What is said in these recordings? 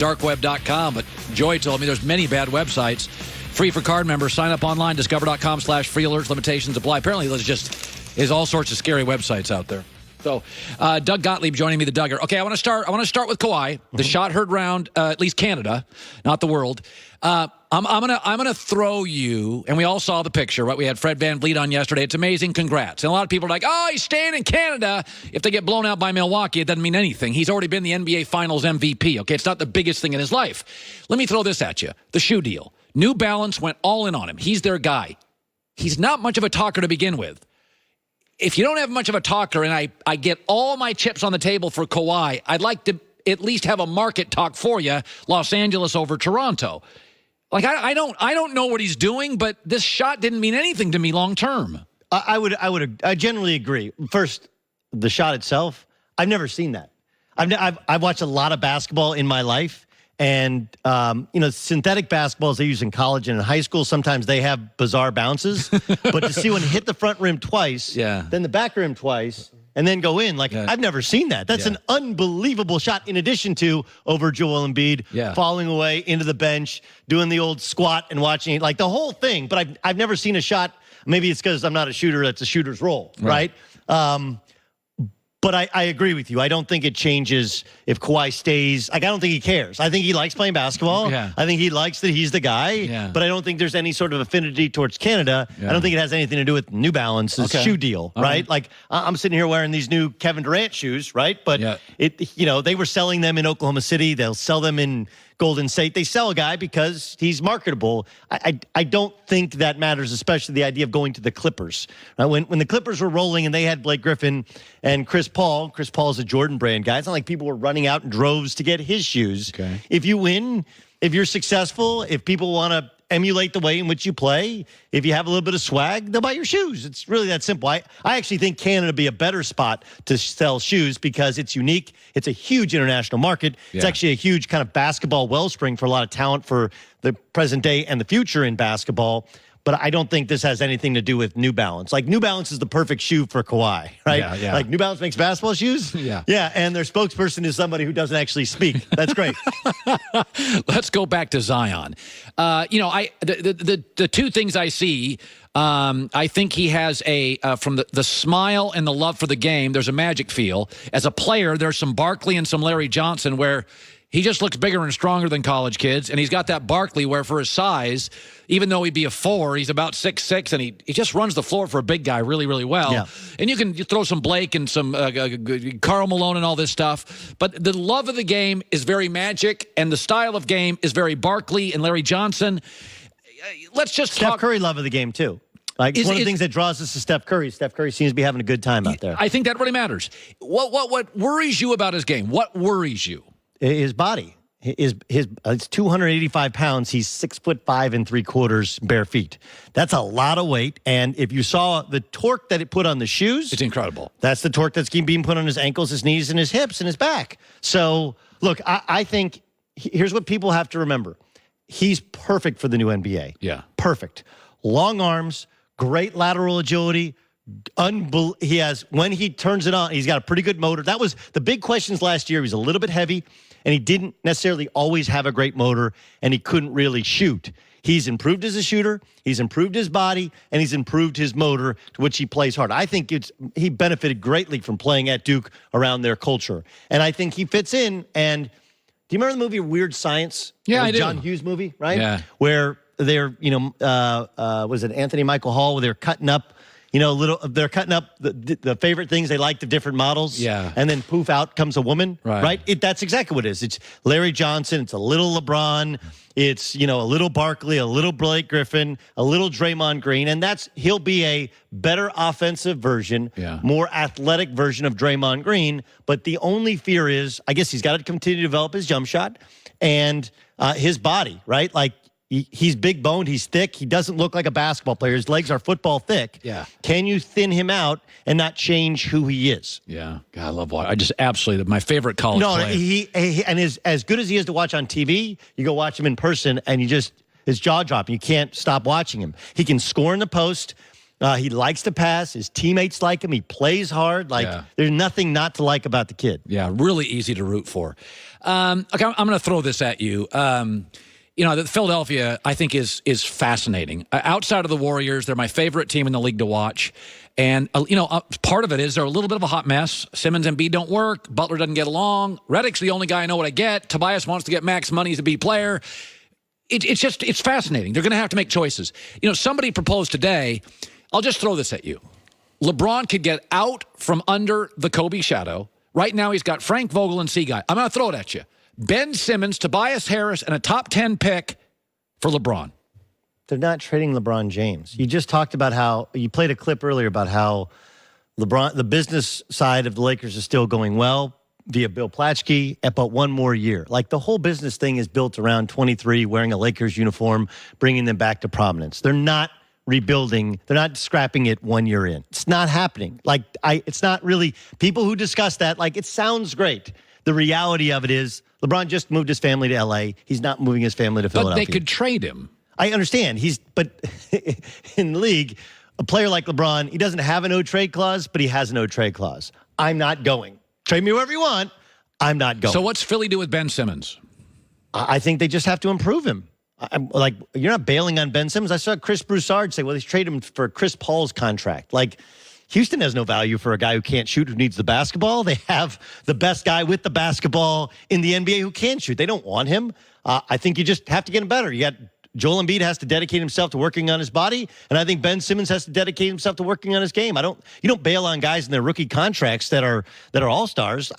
darkweb.com, but Joy told me there's many bad websites. Free for card members. Sign up online, discover.com/free alerts. Limitations apply. Apparently, there's all sorts of scary websites out there. So, Doug Gottlieb joining me, the Duggar. Okay, I want to start with Kawhi. The shot heard round at least Canada, not the world. I'm gonna throw you, and we all saw the picture, right? We had Fred VanVleet on yesterday. It's amazing. Congrats. And a lot of people are like, oh, he's staying in Canada. If they get blown out by Milwaukee, it doesn't mean anything. He's already been the NBA Finals MVP. Okay, it's not the biggest thing in his life. Let me throw this at you. The shoe deal. New Balance went all in on him. He's their guy. He's not much of a talker to begin with. If you don't have much of a talker, and I get all my chips on the table for Kawhi, I'd like to at least have a market talk for you, Los Angeles over Toronto. Like, I don't know what he's doing, but this shot didn't mean anything to me long term. I generally agree. First, the shot itself, I've never seen that. I've watched a lot of basketball in my life, and synthetic basketballs they use in college and in high school, sometimes they have bizarre bounces. But to see one hit the front rim twice, then the back rim twice, and then go in, I've never seen that. That's an unbelievable shot, in addition to over Joel Embiid, falling away into the bench, doing the old squat and watching it, like the whole thing. But I've never seen a shot. Maybe it's because I'm not a shooter. That's a shooter's role, right? But I agree with you. I don't think it changes if Kawhi stays. I don't think he cares. I think he likes playing basketball. Yeah. I think he likes that he's the guy. Yeah. But I don't think there's any sort of affinity towards Canada. I don't think it has anything to do with New Balance's shoe deal, right? Like, I'm sitting here wearing these new Kevin Durant shoes, right? But they were selling them in Oklahoma City. They'll sell them in Golden State. They sell a guy because he's marketable. I don't think that matters, especially the idea of going to the Clippers. When the Clippers were rolling and they had Blake Griffin and Chris Paul is a Jordan brand guy. It's not like people were running out in droves to get his shoes. Okay. If you win, if you're successful, if people want to emulate the way in which you play, if you have a little bit of swag, they'll buy your shoes. It's really that simple. I actually think Canada would be a better spot to sell shoes because it's unique. It's a huge international market. It's actually a huge kind of basketball wellspring for a lot of talent for the present day and the future in basketball. But I don't think this has anything to do with New Balance. Like, New Balance is the perfect shoe for Kawhi, right? Like, New Balance makes basketball shoes? Yeah, and their spokesperson is somebody who doesn't actually speak. That's great. Let's go back to Zion. The two things I see, I think he has from the smile and the love for the game, there's a magic feel. As a player, there's some Barkley and some Larry Johnson where he just looks bigger and stronger than college kids, and he's got that Barkley where for his size, even though he'd be a 4, he's about 6'6", and he just runs the floor for a big guy really, really well. Yeah. And you can throw some Blake and some Karl Malone and all this stuff, but the love of the game is very Magic, and the style of game is very Barkley and Larry Johnson. Let's just Steph Curry love of the game, too. Like, it's one of the things that draws us to Steph Curry. Steph Curry seems to be having a good time out there. I think that really matters. What worries you about his game? What worries you? His body. It's 285 pounds. He's 6'5" 3/4 bare feet. That's a lot of weight. And if you saw the torque that it put on the shoes, it's incredible. That's the torque that's being put on his ankles, his knees, and his hips, and his back. So, look, I think here's what people have to remember. He's perfect for the new NBA. Yeah. Perfect. Long arms, great lateral agility. He has, when he turns it on, he's got a pretty good motor. That was the big questions last year. He was a little bit heavy, and he didn't necessarily always have a great motor, and he couldn't really shoot. He's improved as a shooter, he's improved his body, and he's improved his motor, to which he plays hard. I think he benefited greatly from playing at Duke around their culture. And I think he fits in. And do you remember the movie Weird Science? Yeah, I do. John Hughes movie, right? Yeah. Where they're, was it Anthony Michael Hall, where they're cutting up, they're cutting up the favorite things they like, the different models. Yeah. And then poof, out comes a woman. Right? That's exactly what it is. It's Larry Johnson. It's a little LeBron. It's, a little Barkley, a little Blake Griffin, a little Draymond Green. And he'll be a better offensive version, more athletic version of Draymond Green. But the only fear is, I guess he's got to continue to develop his jump shot and his body, right? Like, he's big boned. He's thick. He doesn't look like a basketball player. His legs are football thick. Yeah. Can you thin him out and not change who he is? Yeah. God, I love watching. I just absolutely, my favorite college player. He as good as he is to watch on TV, you go watch him in person and his jaw dropping. You can't stop watching him. He can score in the post. He likes to pass. His teammates like him. He plays hard. There's nothing not to like about the kid. Yeah, really easy to root for. Okay, I'm going to throw this at you. The Philadelphia, I think, is fascinating. Outside of the Warriors, they're my favorite team in the league to watch. And, part of it is they're a little bit of a hot mess. Simmons and Embiid don't work. Butler doesn't get along. Redick's the only guy I know what I get. Tobias wants to get max money as a B player. It's fascinating. They're going to have to make choices. Somebody proposed today, I'll just throw this at you. LeBron could get out from under the Kobe shadow. Right now he's got Frank Vogel and C-Guy. I'm going to throw it at you. Ben Simmons, Tobias Harris, and a top 10 pick for LeBron. They're not trading LeBron James. You just talked about how, you played a clip earlier about how LeBron, the business side of the Lakers is still going well via Bill Plaschke, but one more year. The whole business thing is built around 23 wearing a Lakers uniform, bringing them back to prominence. They're not rebuilding. They're not scrapping it 1 year in. It's not happening. It's not really, people who discuss that, it sounds great. The reality of it is LeBron just moved his family to L.A. He's not moving his family to Philadelphia. But they could trade him. I understand. But in the league, a player like LeBron, he doesn't have a no-trade clause, but he has a no-trade clause. I'm not going. Trade me wherever you want. I'm not going. So what's Philly do with Ben Simmons? I think they just have to improve him. You're not bailing on Ben Simmons. I saw Chris Broussard say, well, he's traded him for Chris Paul's contract. Houston has no value for a guy who can't shoot, who needs the basketball. They have the best guy with the basketball in the NBA who can shoot. They don't want him. I think you just have to get him better. You got Joel Embiid has to dedicate himself to working on his body, and I think Ben Simmons has to dedicate himself to working on his game. You don't bail on guys in their rookie contracts that are all-stars.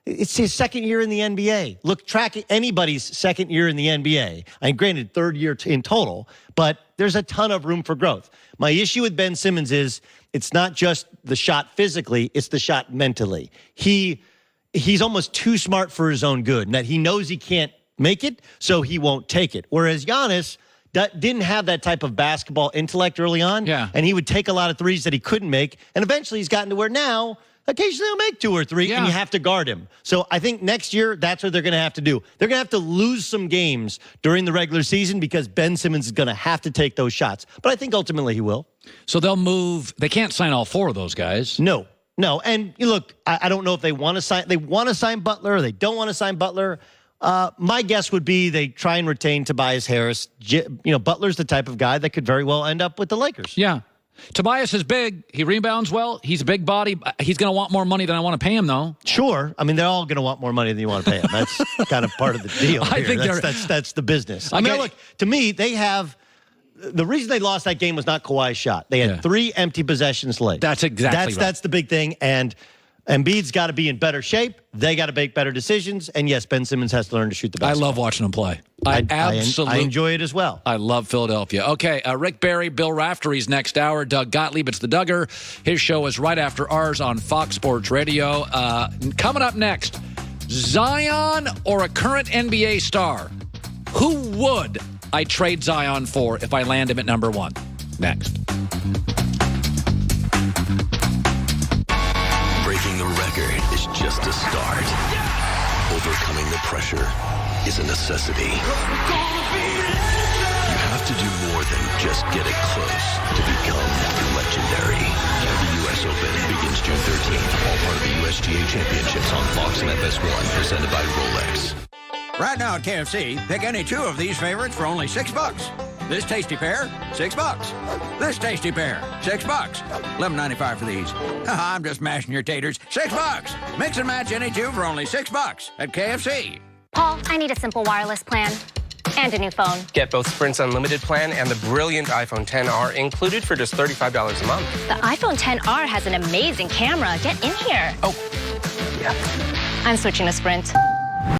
It's his second year in the NBA. Look, track anybody's second year in the NBA. Granted, third year in total, but there's a ton of room for growth. My issue with Ben Simmons is it's not just the shot physically, it's the shot mentally. He's almost too smart for his own good, and that he knows he can't make it, so he won't take it. Whereas Giannis didn't have that type of basketball intellect early on, and he would take a lot of threes that he couldn't make, and eventually he's gotten to where now occasionally he'll make 2 or 3, and you have to guard him. So I think next year, that's what they're going to have to do. They're going to have to lose some games during the regular season because Ben Simmons is going to have to take those shots. But I think ultimately he will. So they'll move. They can't sign all 4 of those guys. No. And look, I don't know if they want to sign Butler or they don't want to sign Butler. My guess would be they try and retain Tobias Harris. Butler's the type of guy that could very well end up with the Lakers. Yeah. Tobias is big. He rebounds well. He's a big body. He's going to want more money than I want to pay him, though. Sure. They're all going to want more money than you want to pay him. That's kind of part of the deal here. I think that's the business. Look, to me, they have... The reason they lost that game was not Kawhi's shot. They had 3 empty possessions late. That's exactly right. That's the big thing. And Embiid's got to be in better shape. They got to make better decisions. And yes, Ben Simmons has to learn to shoot the basketball. I love watching him play. I enjoy it as well. I love Philadelphia. Okay, Rick Barry, Bill Raftery's next hour. Doug Gottlieb, it's the Duggar. His show is right after ours on Fox Sports Radio. Coming up next, Zion or a current NBA star? Who would I trade Zion for if I land him at number 1? Next. Breaking the record is just a start. Overcoming the pressure is a necessity. You have to do more than just get it close to become legendary. The U.S. Open begins June 13th. All part of the USGA Championships on Fox and FS1, presented by Rolex. Right now at KFC, pick any 2 of these favorites for only $6. This tasty pair, $6. This tasty pair, $6. $11.95 for these. I'm just mashing your taters. $6. Mix and match any 2 for only $6 at KFC. Paul, I need a simple wireless plan and a new phone. Get both Sprint's unlimited plan and the brilliant iPhone XR included for just $35 a month. The iPhone XR has an amazing camera. Get in here. Oh, yeah. I'm switching to Sprint.